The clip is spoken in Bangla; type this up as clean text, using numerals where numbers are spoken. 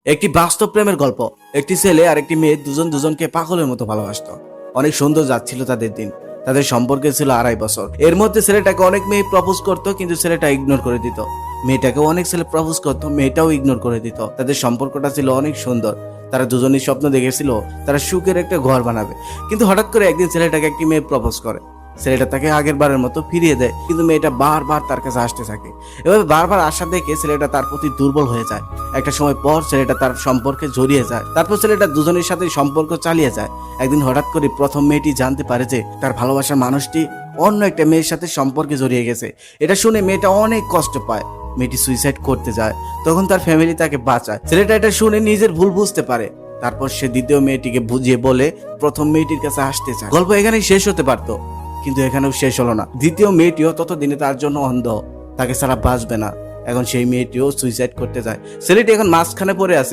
একটি বাস্তব প্রেমের গল্প। একটি ছেলে আর একটি মেয়ে দুজন দুজনকে পাগলের মতো ভালোবাসতো। অনেক সুন্দর যাচ্ছিল তাদের দিন। তাদের সম্পর্কে ছিল 2.5 বছর। এর মধ্যে ছেলেটাকে অনেক মেয়ে প্রপোজ করতো, কিন্তু ছেলেটা ইগনোর করে দিত। মেয়েটাকে অনেক ছেলে প্রপোজ করতো, মেয়েটাও ইগনোর করে দিত। তাদের সম্পর্কটা ছিল অনেক সুন্দর। তারা দুজনেই স্বপ্ন দেখেছিল তারা সুখের একটা ঘর বানাবে। কিন্তু হঠাৎ করে একদিন ছেলেটাকে একটি মেয়ে প্রপোজ করে। ছেলেটা তাকে আগের বারের মতো ফিরিয়ে দেয়, কিন্তু মেয়েটা বারবার তার কাছে আসতে থাকে। এভাবে বারবার আসা দেখে ছেলেটা তার প্রতি দুর্বল হয়ে যায়। একটা সময় পর ছেলেটা তার সম্পর্কে জড়িয়ে যায়। তারপর ছেলেটা দুজনের সাথে সম্পর্ক চালিয়ে যায়। একদিন হঠাৎ করে প্রথম মেয়েটি জানতে পারে যে তার ভালোবাসার মানুষটি অন্য একটা মেয়ের সাথে সম্পর্কে জড়িয়ে গেছে। এটা শুনে মেয়েটা অনেক কষ্ট পায়। মেয়েটি সুইসাইড করতে যায়। তখন তার ফ্যামিলি তাকে বাঁচায়। ছেলেটা এটা শুনে নিজের ভুল বুঝতে পারে। তারপর সে দ্বিতীয় মেয়েটিকে বুঝিয়ে বলে প্রথম মেয়েটির কাছে আসতে চায়। গল্প এখানেই শেষ হতে পারতো, কিন্তু এখানেও শেষ হলো না। দ্বিতীয় মেয়েটিও ততদিনে তার জন্য অন্ধ, তাকে ছাড়া বাঁচবে না। এখন সেই মেয়েটিও সুইসাইড করতে যায়। ছেলেটি এখন মাঝখানে পড়ে আছে।